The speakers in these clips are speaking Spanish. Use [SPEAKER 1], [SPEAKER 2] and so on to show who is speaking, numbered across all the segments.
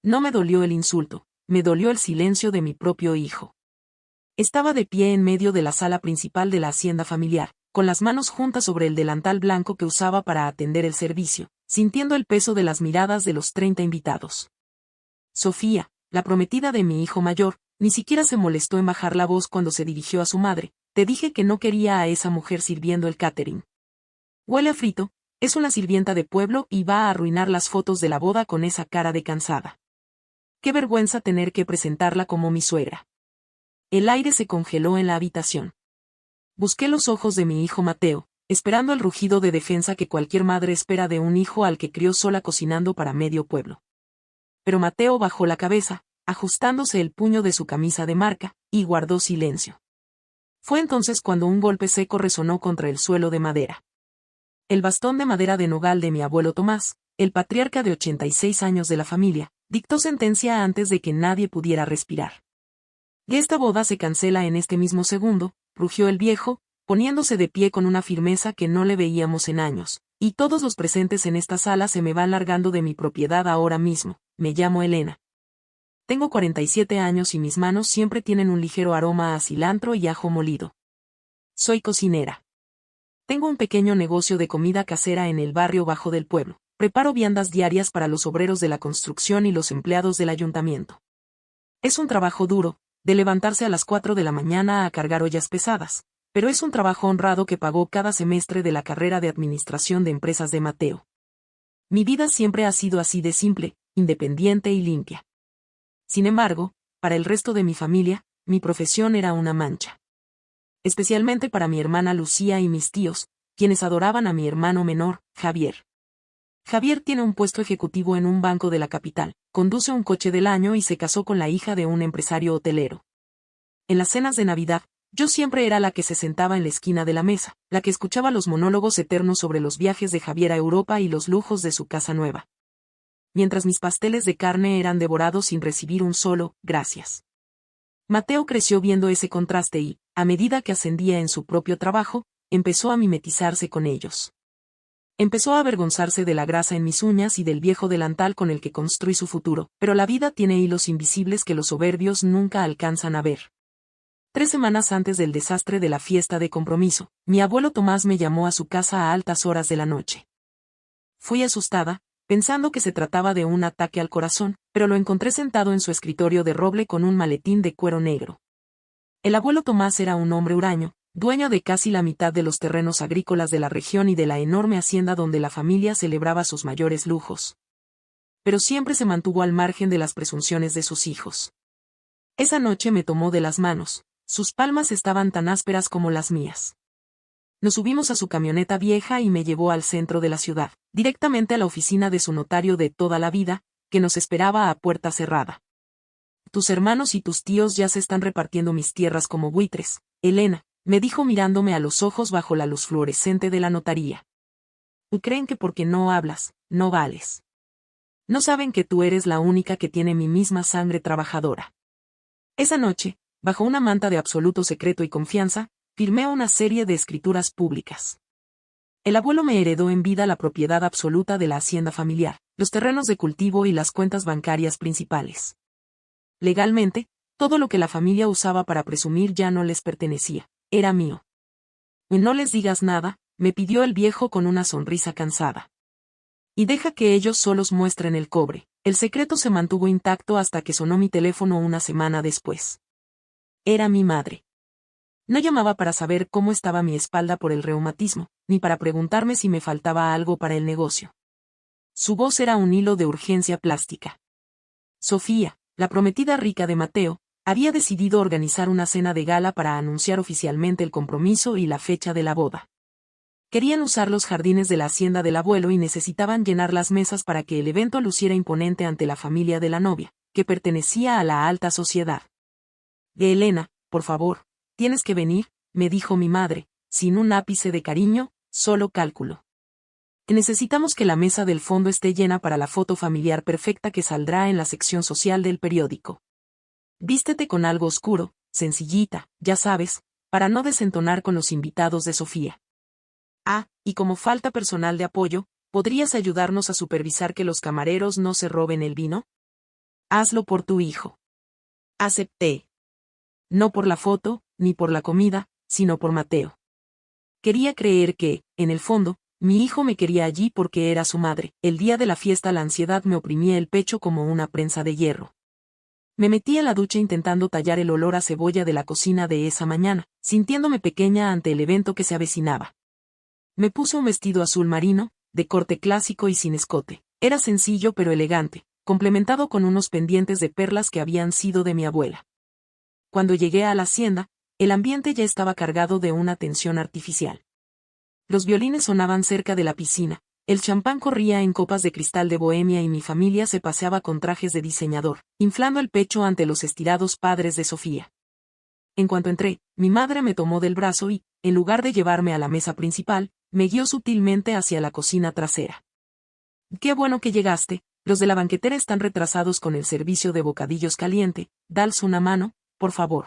[SPEAKER 1] No me dolió el insulto, me dolió el silencio de mi propio hijo. Estaba de pie en medio de la sala principal de la hacienda familiar, con las manos juntas sobre el delantal blanco que usaba para atender el servicio, sintiendo el peso de las miradas de los 30 invitados. Sofía, la prometida de mi hijo mayor, ni siquiera se molestó en bajar la voz cuando se dirigió a su madre. Te dije que no quería a esa mujer sirviendo el catering. Huele a frito, es una sirvienta de pueblo y va a arruinar las fotos de la boda con esa cara de cansada. Qué vergüenza tener que presentarla como mi suegra. El aire se congeló en la habitación. Busqué los ojos de mi hijo Mateo, esperando el rugido de defensa que cualquier madre espera de un hijo al que crió sola cocinando para medio pueblo. Pero Mateo bajó la cabeza, ajustándose el puño de su camisa de marca, y guardó silencio. Fue entonces cuando un golpe seco resonó contra el suelo de madera. El bastón de madera de nogal de mi abuelo Tomás, el patriarca de 86 años de la familia, dictó sentencia antes de que nadie pudiera respirar. Y esta boda se cancela en este mismo segundo, rugió el viejo, poniéndose de pie con una firmeza que no le veíamos en años, y todos los presentes en esta sala se me van largando de mi propiedad ahora mismo. Me llamo Elena. Tengo 47 años y mis manos siempre tienen un ligero aroma a cilantro y ajo molido. Soy cocinera. Tengo un pequeño negocio de comida casera en el barrio bajo del pueblo. Preparo viandas diarias para los obreros de la construcción y los empleados del ayuntamiento. Es un trabajo duro, de levantarse a las 4 de la mañana a cargar ollas pesadas, pero es un trabajo honrado que pagó cada semestre de la carrera de administración de empresas de Mateo. Mi vida siempre ha sido así de simple, independiente y limpia. Sin embargo, para el resto de mi familia, mi profesión era una mancha. Especialmente para mi hermana Lucía y mis tíos, quienes adoraban a mi hermano menor, Javier. Javier tiene un puesto ejecutivo en un banco de la capital, conduce un coche del año y se casó con la hija de un empresario hotelero. En las cenas de Navidad, yo siempre era la que se sentaba en la esquina de la mesa, la que escuchaba los monólogos eternos sobre los viajes de Javier a Europa y los lujos de su casa nueva. Mientras mis pasteles de carne eran devorados sin recibir un solo gracias. Mateo creció viendo ese contraste y, a medida que ascendía en su propio trabajo, empezó a mimetizarse con ellos. Empezó a avergonzarse de la grasa en mis uñas y del viejo delantal con el que construí su futuro, pero la vida tiene hilos invisibles que los soberbios nunca alcanzan a ver. 3 semanas antes del desastre de la fiesta de compromiso, mi abuelo Tomás me llamó a su casa a altas horas de la noche. Fui asustada, pensando que se trataba de un ataque al corazón, pero lo encontré sentado en su escritorio de roble con un maletín de cuero negro. El abuelo Tomás era un hombre huraño, dueño de casi la mitad de los terrenos agrícolas de la región y de la enorme hacienda donde la familia celebraba sus mayores lujos. Pero siempre se mantuvo al margen de las presunciones de sus hijos. Esa noche me tomó de las manos, sus palmas estaban tan ásperas como las mías. Nos subimos a su camioneta vieja y me llevó al centro de la ciudad, directamente a la oficina de su notario de toda la vida, que nos esperaba a puerta cerrada. Tus hermanos y tus tíos ya se están repartiendo mis tierras como buitres, Elena, me dijo mirándome a los ojos bajo la luz fluorescente de la notaría. Y creen que porque no hablas, no vales. No saben que tú eres la única que tiene mi misma sangre trabajadora. Esa noche, bajo una manta de absoluto secreto y confianza, firmé una serie de escrituras públicas. El abuelo me heredó en vida la propiedad absoluta de la hacienda familiar, los terrenos de cultivo y las cuentas bancarias principales. Legalmente, todo lo que la familia usaba para presumir ya no les pertenecía, era mío. Y no les digas nada, me pidió el viejo con una sonrisa cansada. Y deja que ellos solos muestren el cobre. El secreto se mantuvo intacto hasta que sonó mi teléfono una semana después. Era mi madre. No llamaba para saber cómo estaba mi espalda por el reumatismo, ni para preguntarme si me faltaba algo para el negocio. Su voz era un hilo de urgencia plástica. Sofía, la prometida rica de Mateo, había decidido organizar una cena de gala para anunciar oficialmente el compromiso y la fecha de la boda. Querían usar los jardines de la hacienda del abuelo y necesitaban llenar las mesas para que el evento luciera imponente ante la familia de la novia, que pertenecía a la alta sociedad. De Elena, por favor, tienes que venir, me dijo mi madre, sin un ápice de cariño, solo cálculo. Necesitamos que la mesa del fondo esté llena para la foto familiar perfecta que saldrá en la sección social del periódico. Vístete con algo oscuro, sencillita, ya sabes, para no desentonar con los invitados de Sofía. Ah, y como falta personal de apoyo, ¿podrías ayudarnos a supervisar que los camareros no se roben el vino? Hazlo por tu hijo. Acepté. No por la foto, ni por la comida, sino por Mateo. Quería creer que, en el fondo, mi hijo me quería allí porque era su madre. El día de la fiesta la ansiedad me oprimía el pecho como una prensa de hierro. Me metí a la ducha intentando tallar el olor a cebolla de la cocina de esa mañana, sintiéndome pequeña ante el evento que se avecinaba. Me puse un vestido azul marino, de corte clásico y sin escote. Era sencillo pero elegante, complementado con unos pendientes de perlas que habían sido de mi abuela. Cuando llegué a la hacienda, el ambiente ya estaba cargado de una tensión artificial. Los violines sonaban cerca de la piscina, el champán corría en copas de cristal de Bohemia y mi familia se paseaba con trajes de diseñador, inflando el pecho ante los estirados padres de Sofía. En cuanto entré, mi madre me tomó del brazo y, en lugar de llevarme a la mesa principal, me guió sutilmente hacia la cocina trasera. «Qué bueno que llegaste, los de la banquetera están retrasados con el servicio de bocadillos caliente, dales una mano, por favor».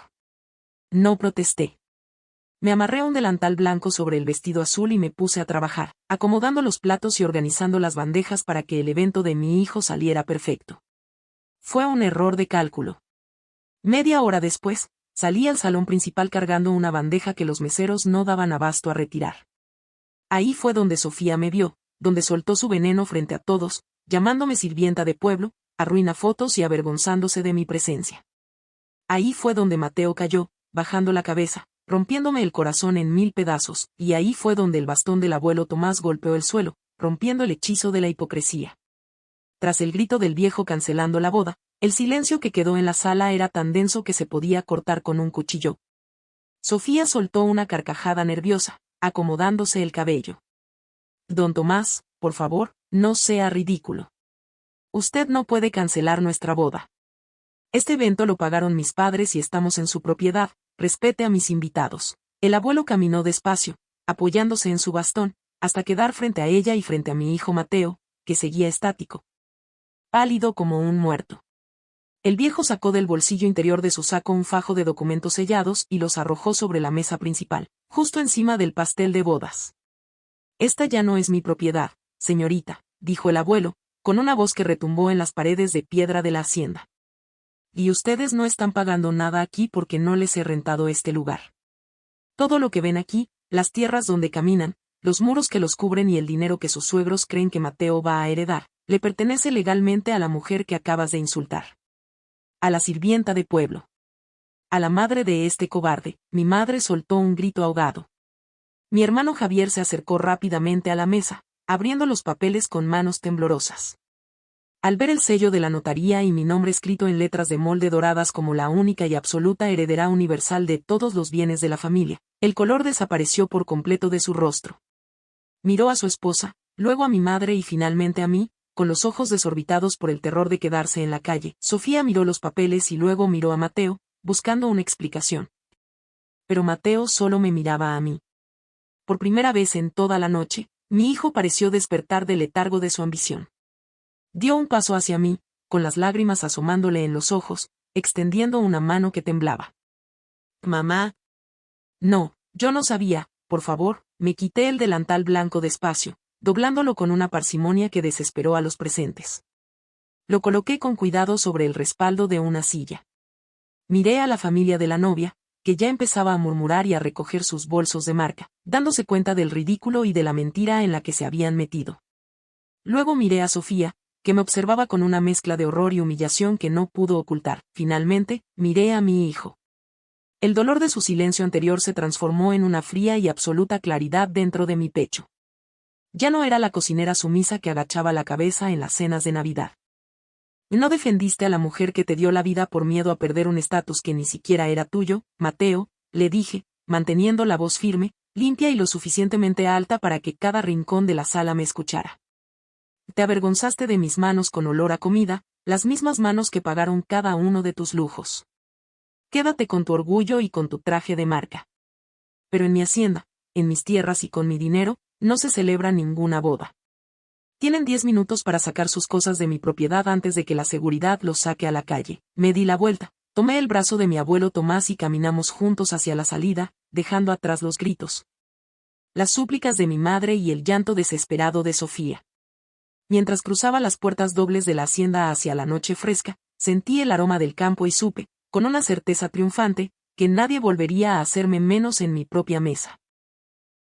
[SPEAKER 1] No protesté. Me amarré un delantal blanco sobre el vestido azul y me puse a trabajar, acomodando los platos y organizando las bandejas para que el evento de mi hijo saliera perfecto. Fue un error de cálculo. Media hora después, salí al salón principal cargando una bandeja que los meseros no daban abasto a retirar. Ahí fue donde Sofía me vio, donde soltó su veneno frente a todos, llamándome sirvienta de pueblo, arruinafotos y avergonzándose de mi presencia. Ahí fue donde Mateo cayó, bajando la cabeza, rompiéndome el corazón en 1000 pedazos, y ahí fue donde el bastón del abuelo Tomás golpeó el suelo, rompiendo el hechizo de la hipocresía. Tras el grito del viejo cancelando la boda, el silencio que quedó en la sala era tan denso que se podía cortar con un cuchillo. Sofía soltó una carcajada nerviosa, acomodándose el cabello. «Don Tomás, por favor, no sea ridículo. Usted no puede cancelar nuestra boda. Este evento lo pagaron mis padres y estamos en su propiedad, respete a mis invitados». El abuelo caminó despacio, apoyándose en su bastón, hasta quedar frente a ella y frente a mi hijo Mateo, que seguía estático, pálido como un muerto. El viejo sacó del bolsillo interior de su saco un fajo de documentos sellados y los arrojó sobre la mesa principal, justo encima del pastel de bodas. «Esta ya no es mi propiedad, señorita», dijo el abuelo, con una voz que retumbó en las paredes de piedra de la hacienda. «Y ustedes no están pagando nada aquí porque no les he rentado este lugar. Todo lo que ven aquí, las tierras donde caminan, los muros que los cubren y el dinero que sus suegros creen que Mateo va a heredar, le pertenece legalmente a la mujer que acabas de insultar. A la sirvienta de pueblo. A la madre de este cobarde». Mi madre soltó un grito ahogado. Mi hermano Javier se acercó rápidamente a la mesa, abriendo los papeles con manos temblorosas. Al ver el sello de la notaría y mi nombre escrito en letras de molde doradas como la única y absoluta heredera universal de todos los bienes de la familia, el color desapareció por completo de su rostro. Miró a su esposa, luego a mi madre y finalmente a mí, con los ojos desorbitados por el terror de quedarse en la calle. Sofía miró los papeles y luego miró a Mateo, buscando una explicación. Pero Mateo solo me miraba a mí. Por primera vez en toda la noche, mi hijo pareció despertar del letargo de su ambición. Dio un paso hacia mí, con las lágrimas asomándole en los ojos, extendiendo una mano que temblaba. «Mamá». «No, yo no sabía, por favor». Me quité el delantal blanco despacio, doblándolo con una parsimonia que desesperó a los presentes. Lo coloqué con cuidado sobre el respaldo de una silla. Miré a la familia de la novia, que ya empezaba a murmurar y a recoger sus bolsos de marca, dándose cuenta del ridículo y de la mentira en la que se habían metido. Luego miré a Sofía, que me observaba con una mezcla de horror y humillación que no pudo ocultar. Finalmente, miré a mi hijo. El dolor de su silencio anterior se transformó en una fría y absoluta claridad dentro de mi pecho. Ya no era la cocinera sumisa que agachaba la cabeza en las cenas de Navidad. «No defendiste a la mujer que te dio la vida por miedo a perder un estatus que ni siquiera era tuyo, Mateo», le dije, manteniendo la voz firme, limpia y lo suficientemente alta para que cada rincón de la sala me escuchara. «Te avergonzaste de mis manos con olor a comida, las mismas manos que pagaron cada uno de tus lujos. Quédate con tu orgullo y con tu traje de marca. Pero en mi hacienda, en mis tierras y con mi dinero, no se celebra ninguna boda. Tienen 10 minutos para sacar sus cosas de mi propiedad antes de que la seguridad los saque a la calle». Me di la vuelta, tomé el brazo de mi abuelo Tomás y caminamos juntos hacia la salida, dejando atrás los gritos, las súplicas de mi madre y el llanto desesperado de Sofía. Mientras cruzaba las puertas dobles de la hacienda hacia la noche fresca, sentí el aroma del campo y supe, con una certeza triunfante, que nadie volvería a hacerme menos en mi propia mesa.